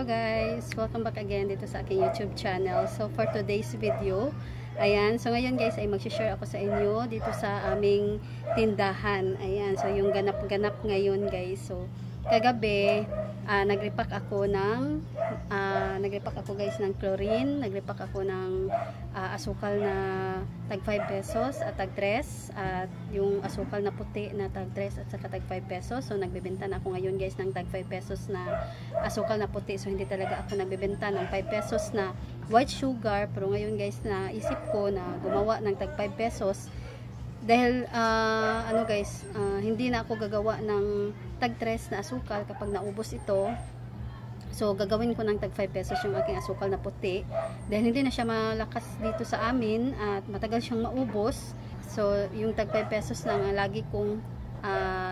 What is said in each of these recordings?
Hello guys! Welcome back again dito sa aking YouTube channel. So for today's video, ayan, so ngayon guys ay mag-share ako sa inyo dito sa aming tindahan. Ayan, so yung ganap-ganap ngayon guys. So kagabi, nag-repack ako guys ng chlorine, nag-repack ako ng asukal na tag 5 pesos at tag 3 at yung asukal na puti na tag 3 at saka tag 5 pesos. So nagbebenta na ako ngayon guys ng tag 5 pesos na asukal na puti. So hindi talaga ako nagbebenta ng 5 pesos na white sugar, pero ngayon guys naisip ko na gumawa ng tag 5 pesos dahil hindi na ako gagawa ng tag 3 na asukal kapag naubos ito. So gagawin ko ng tag 5 pesos yung aking asukal na puti dahil hindi na siya malakas dito sa amin at matagal siyang maubos. So yung tag 5 pesos lang lagi kong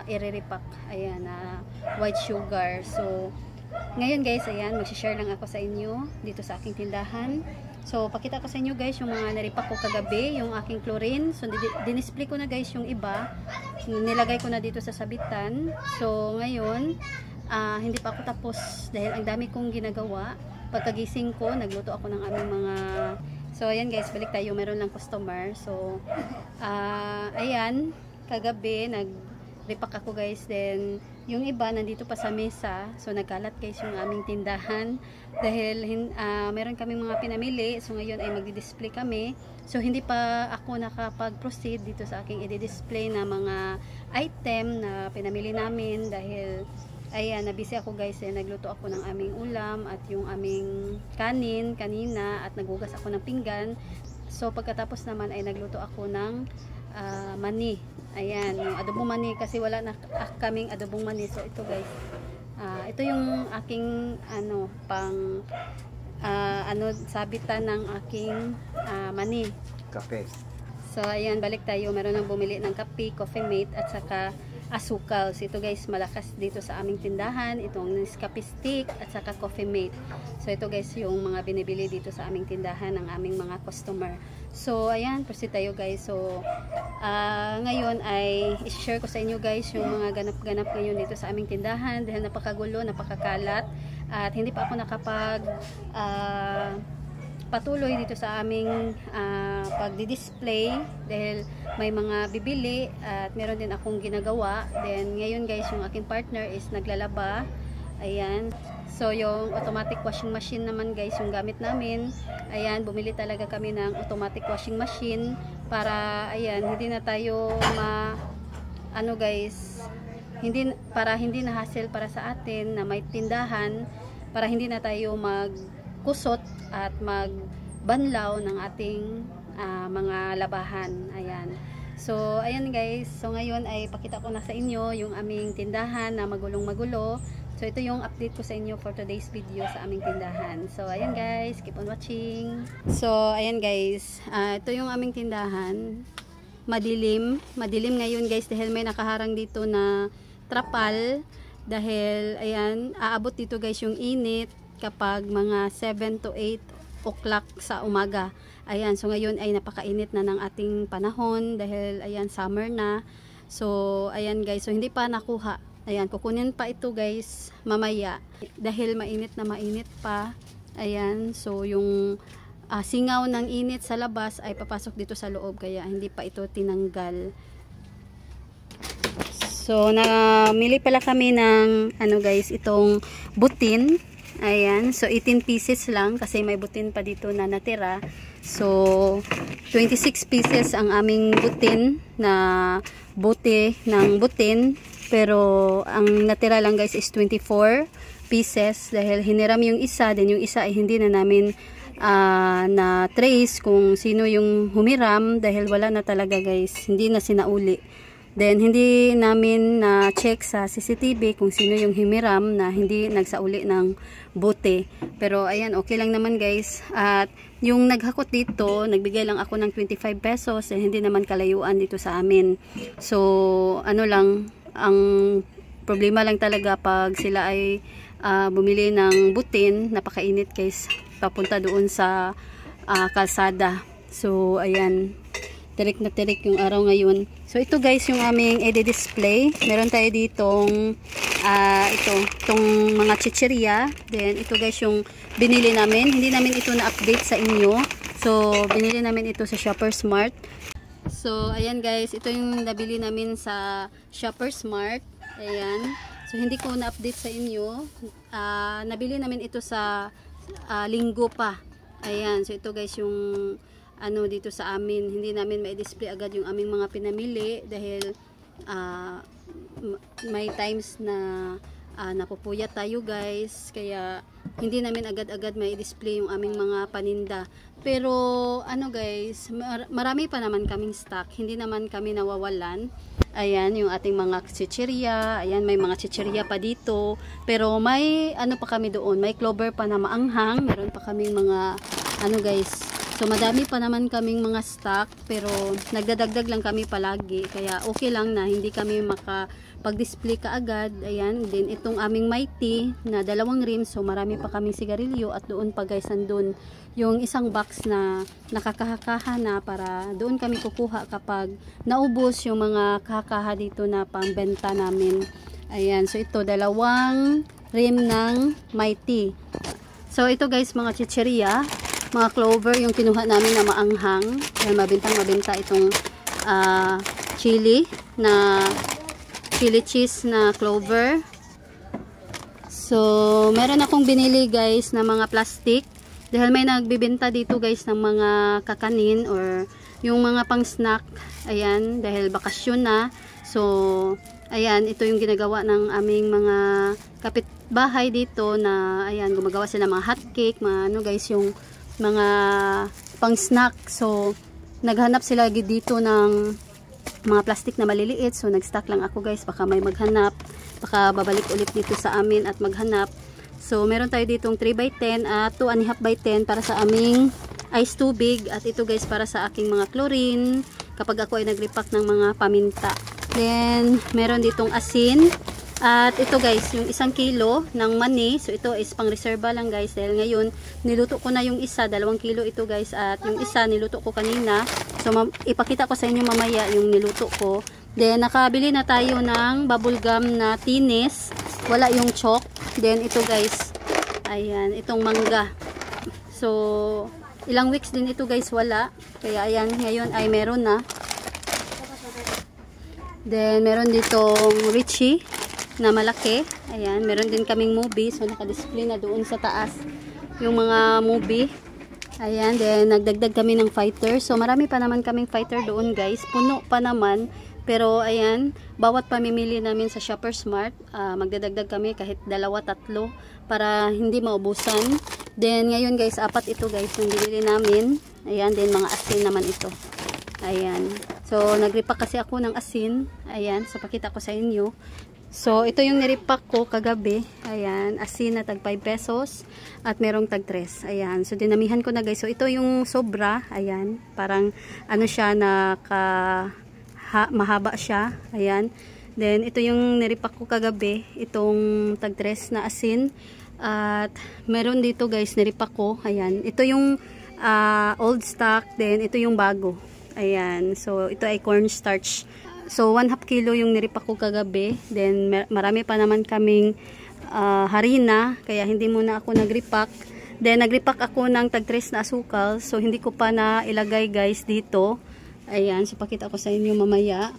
i-repack, ayan, white sugar. So ngayon guys, ayan, mag-share lang ako sa inyo dito sa aking tindahan. So pakita ko sa inyo guys yung mga naripack ko kagabi, yung aking chlorine. So dinisplay ko na guys yung iba, nilagay ko na dito sa sabitan. So ngayon hindi pa ako tapos dahil ang dami kong ginagawa. Pagkagising ko, nagluto ako ng aming mga... So ayan guys, balik tayo, meron lang customer. So ayan, kagabi nag-repack ako guys. Then yung iba nandito pa sa mesa. So nagkalat guys yung aming tindahan dahil meron kaming mga pinamili. So ngayon ay magdi-display kami. So hindi pa ako nakapag-proceed dito sa aking i-display na mga item na pinamili namin dahil ayan, nabisi ako guys, nagluto ako ng aming ulam at yung aming kanin kanina at naghugas ako ng pinggan. So pagkatapos naman ay nagluto ako ng mani. Ayan, yung adobong mani kasi wala na kaming adobong mani. So ito guys, ito yung aking sabitan ng aking mani. Kape. So ayan, balik tayo, meron nang bumili ng kape, Coffee Mate at saka asukal. So ito guys, malakas dito sa aming tindahan, itong Nescafe Stick at saka Coffee Mate. So ito guys yung mga binibili dito sa aming tindahan ng aming mga customer. So ayan, proceed tayo guys. So ngayon ay i-share ko sa inyo guys yung mga ganap-ganap ngayon dito sa aming tindahan dahil napakagulo, napakakalat at hindi pa ako nakapag patuloy dito sa aming pagdi-display dahil may mga bibili at meron din akong ginagawa. Then ngayon guys, yung aking partner is naglalaba. Ayan, so yung automatic washing machine naman guys yung gamit namin. Ayan, bumili talaga kami ng automatic washing machine para ayan, hindi na tayo hindi na hassle para sa atin na may tindahan, para hindi na tayo magkusot at magbanlaw ng ating mga labahan. Ayan. So ayan guys, so ngayon ay pakita ko na sa inyo yung aming tindahan na magulong-magulo. So ito yung update ko sa inyo for today's video sa aming tindahan. So ayan guys, keep on watching. So ayan guys, ito yung aming tindahan. Madilim ngayon guys dahil may nakaharang dito na trapal dahil ayan, aabot dito guys yung init kapag mga 7 to 8 o'clock sa umaga. Ayan, so ngayon ay napakainit na ng ating panahon dahil ayan, summer na. So ayan guys, so hindi pa nakuha. Ayan, kukunin pa ito guys mamaya dahil mainit na mainit pa. Ayan, so yung singaw ng init sa labas ay papasok dito sa loob kaya hindi pa ito tinanggal. So namili pala kami ng guys, itong butin. Ayan, so 18 pieces lang kasi may butin pa dito na natira. So 26 pieces ang aming butin na bote ng butin, pero ang natira lang guys is 24 pieces dahil hiniram yung isa, then yung isa ay hindi na namin na trace kung sino yung humiram dahil wala na talaga guys, hindi na sinauli. Then hindi namin na check sa CCTV kung sino yung himiram na hindi nagsauli ng bote. Pero ayan, okay lang naman guys. At yung naghakot dito, nagbigay lang ako ng 25 pesos. Hindi naman kalayuan dito sa amin. So ano lang, ang problema lang talaga pag sila ay bumili ng butin, napakainit guys, papunta doon sa kalsada. So ayan, tirik na tirik yung araw ngayon. So ito guys yung aming i-display. Meron tayo ditong itong mga chichirya. Then ito guys yung binili namin. Hindi namin ito na-update sa inyo. So binili namin ito sa Shoppers Mart. So ayan guys, ito yung nabili namin sa Shoppers Mart. Ayan. So hindi ko na-update sa inyo. Nabili namin ito sa linggo pa. Ayan. So ito guys yung dito sa amin, hindi namin ma-display agad yung aming mga pinamili dahil may times na napupuyat tayo guys, kaya hindi namin agad-agad mai-display yung aming mga paninda. Pero guys, marami pa naman kaming stock, hindi naman kami nawawalan. Ayan yung ating mga chichirya, ayan may mga chichirya pa dito, pero may pa kami doon, may clover pa na maanghang, meron pa kaming mga guys. So madami pa naman kaming mga stock, pero nagdadagdag lang kami palagi, kaya okay lang na hindi kami makapag-display kaagad. Ayan, din itong aming Mighty na 2 rim, so marami pa kaming sigarilyo, at doon pa guys nandun yung isang box na nakakahakaha na, para doon kami kukuha kapag naubos yung mga kahakaha dito na pangbenta namin. Ayan, so ito 2 rim ng Mighty. So ito guys mga chichirya, mga clover yung kinuha namin na maanghang. Ayan, mabenta itong chili cheese na clover. So meron akong binili guys na mga plastic dahil may nagbibenta dito guys ng mga kakanin or yung mga pang snack. Ayan, dahil bakasyon na. So ayan, ito yung ginagawa ng aming mga kapitbahay dito na ayan, gumagawa sila mga hot cake, mga guys, yung mga pang snack. So naghanap sila dito ng mga plastic na maliliit, so nagstock lang ako guys, baka may maghanap, baka babalik ulit dito sa amin at maghanap. So meron tayo ditong 3x10 at 2.5x10 para sa aming ice tubig, at ito guys para sa aking mga chlorine kapag ako ay nagrepack ng mga paminta. Then meron ditong asin. At ito guys, yung 1 kilo ng mani. So ito is pang reserva lang guys, dahil ngayon niluto ko na yung isa, 2 kilo ito guys, at yung isa niluto ko kanina. So ipakita ko sa inyo mamaya yung niluto ko. Then nakabili na tayo ng bubble gum na tinis, wala yung chalk. Then ito guys, ayan, itong mangga. So ilang weeks din ito guys wala, kaya ayan, ngayon ay meron na. Then meron ditong Richie na malaki. Ayan, meron din kaming movie. So naka-display na doon sa taas yung mga movie. Ayan, then nagdagdag kami ng fighter. So marami pa naman kaming fighter doon guys. Puno pa naman. Pero ayan, bawat pamimili namin sa Shoppers Mart, magdadagdag kami kahit 2-3 para hindi maubusan. Then ngayon guys, 4 ito guys yung binili namin. Ayan, then mga asin naman ito. Ayan. So nagrepack kasi ako ng asin. Ayan, so pakita ko sa inyo. So, ito yung nirepack ko kagabi. Ayan, asin na tag 5 pesos at merong tag 3. Ayan, so dinamihan ko na guys. So, ito yung sobra. Ayan, parang siya mahaba siya. Ayan. Then, ito yung nirepack ko kagabi. Itong tag 3 na asin. At meron dito guys, nirepack ko. Ayan, ito yung old stock. Then, ito yung bago. Ayan, so ito ay cornstarch. So 1/2 kilo yung nirepack ko kagabi. Then marami pa naman kaming harina, kaya hindi muna ako nagrepack. Then nagrepack ako ng tag 3 na asukal. So hindi ko pa na ilagay guys dito. Ayan, so pakita ko sa inyo mamaya.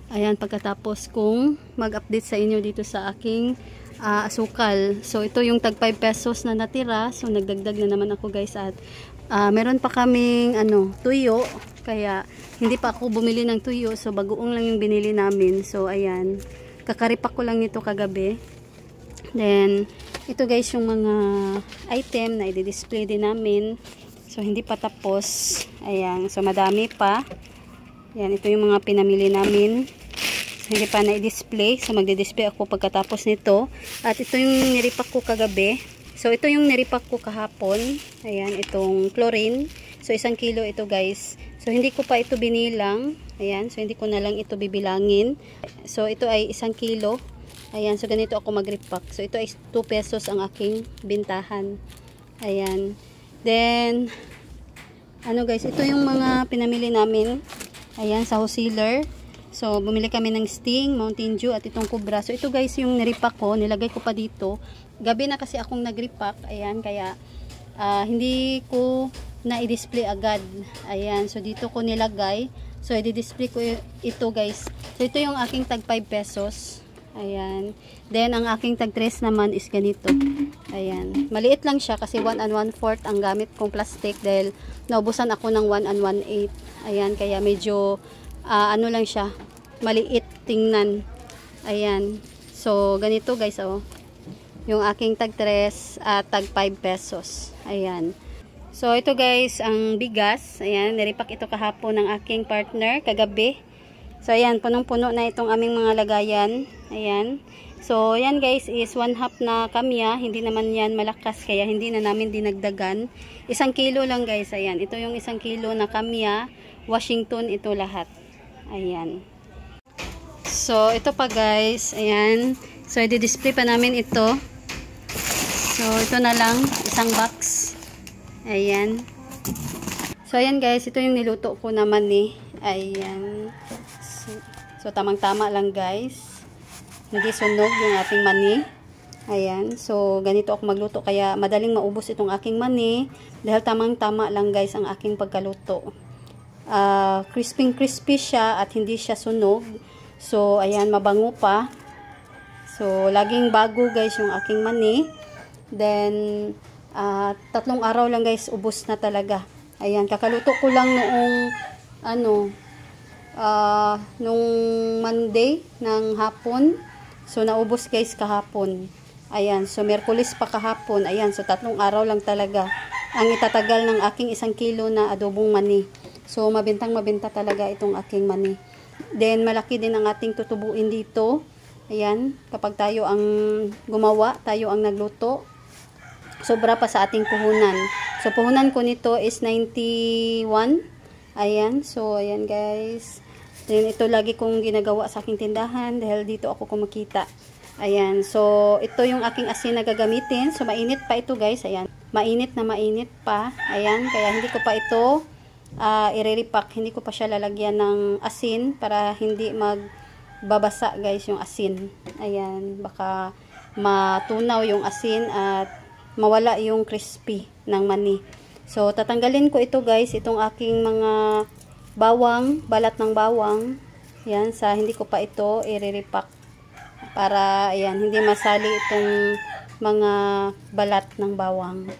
Ayan, pagkatapos kong mag-update sa inyo dito sa aking asukal. So ito yung tag 5 pesos na natira. So nagdagdag na naman ako guys, at meron pa kaming tuyo. Kaya hindi pa ako bumili ng tuyo, so bagoong lang yung binili namin. So ayan, kakaripak ko lang nito kagabi. Then ito guys yung mga item na i-display din namin. So hindi pa tapos. Ayan, so madami pa. Ayan, ito yung mga pinamili namin. So hindi pa na-display. So magdi-display ako pagkatapos nito. At ito yung nirepack ko kagabi. So ito yung nirepack ko kahapon. Ayan, itong chlorine. So 1 kilo ito guys. So hindi ko pa ito binilang. Ayan, so hindi ko na lang ito bibilangin. So ito ay 1 kilo. Ayan, so ganito ako mag-repack. So ito ay 2 pesos ang aking bintahan. Ayan. Then guys, ito yung mga pinamili namin. Ayan, sa wholesaler. So, bumili kami ng Sting, Mountain Dew, at itong Cobra. So, ito guys, yung niripak ko. Nilagay ko pa dito. Gabi na kasi akong nagripak. Ayan, kaya hindi ko na i-display agad. Ayan, so dito ko nilagay. So, i-display ko ito guys. So, ito yung aking tag 5 pesos. Ayan. Then, ang aking tag 3 naman is ganito. Ayan. Maliit lang siya kasi 1 1/4 ang gamit kong plastic dahil naubusan ako ng 1 1/8. Ayan, kaya medyo ano lang siya, maliit tingnan. Ayan. So, ganito guys, oh. Yung aking tag 3 at tag 5 pesos. Ayan. So, ito guys, ang bigas. Ayan, niripak ito kahapon ng aking partner, kagabi. So, ayan, punong-puno na itong aming mga lagayan. Ayan. So, ayan guys, is 1/2 na kamya. Hindi naman yan malakas, kaya hindi na namin dinagdagan. 1 kilo lang guys, ayan. Ito yung 1 kilo na kamya. Washington, ito lahat. Ayan. So, ito pa guys. Ayan. So, i-display pa namin ito. So, ito na lang. 1 box. Ayan. So, ayan guys. Ito yung niluto ko naman eh. Ayan. So, tamang-tama lang guys. Hindi sunog yung ating mani. Ayan. So, ganito ako magluto. Kaya, madaling maubos itong aking mani. Dahil tamang-tama lang guys ang aking pagkaluto. Crispy siya at hindi siya sunog. So, ayan, mabango pa. So, laging bago guys yung aking mani. Then, 3 araw lang guys, ubos na talaga. Ayan, kakaluto ko lang noong, nung Monday ng hapon. So, naubos guys kahapon. Ayan, so, Miyerkules pa kahapon. Ayan, so, 3 araw lang talaga ang itatagal ng aking 1 kilo na adobong mani. So, mabintang-mabinta talaga itong aking mani. Then, malaki din ang ating tutubuin dito. Ayan, kapag tayo ang gumawa, tayo ang nagluto, sobra pa sa ating puhunan. So, puhunan ko nito is 91. Ayan, so, ayan guys. Then, ito lagi kong ginagawa sa aking tindahan dahil dito ako kumikita. Ayan, so, ito yung aking asin na gagamitin. So, mainit pa ito guys. Ayan, mainit na mainit pa. Ayan, kaya hindi ko pa ito ireripak, hindi ko pa siya lalagyan ng asin para hindi magbabasa guys yung asin. Ayan, baka matunaw yung asin at mawala yung crispy ng mani. So, tatanggalin ko ito guys, itong aking mga bawang, balat ng bawang. Ayan, hindi ko pa ito ireripak para, ayan, hindi masali itong mga balat ng bawang.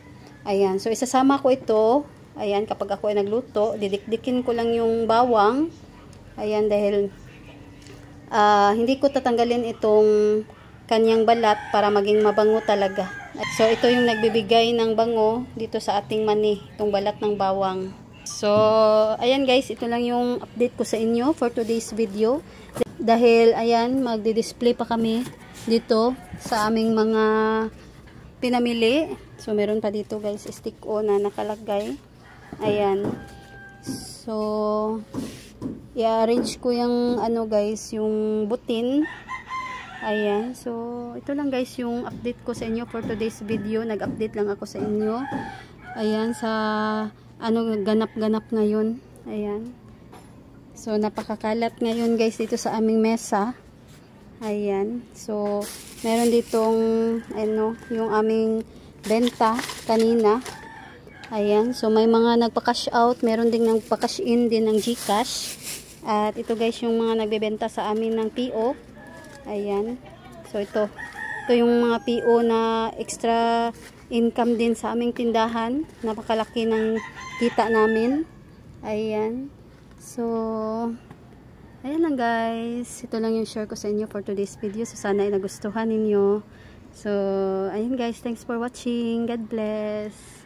Ayan, so isasama ko ito. Ayan, kapag ako ay nagluto, didikdikin ko lang yung bawang. Ayan, dahil hindi ko tatanggalin itong kanyang balat para maging mabango talaga. So, ito yung nagbibigay ng bango dito sa ating mani, itong balat ng bawang. So, ayan guys, ito lang yung update ko sa inyo for today's video. Dahil, ayan, magdi-display pa kami dito sa aming mga pinamili. So, meron pa dito guys, stick-o na nakalagay. Ayan. So, i-arrange ko yung ano guys, yung butin. Ayan. So, ito lang guys yung update ko sa inyo for today's video. Nag-update lang ako sa inyo. Ayan, sa ano ganap-ganap ngayon. Ayan. So, napakakalat ngayon guys dito sa aming mesa. Ayan. So, meron ditong ano, yung aming benta kanina. Ayan, so may mga nagpa-cash out, meron ding nagpa-cash in din ng GCash. At ito guys yung mga nagbebenta sa amin ng PO. Ayan. So ito yung mga PO na extra income din sa aming tindahan. Napakalaki ng kita namin. Ayan. So ayan lang guys. Ito lang yung share ko sa inyo for today's video. So sana ay nagustuhan ninyo. So ayan guys, thanks for watching. God bless.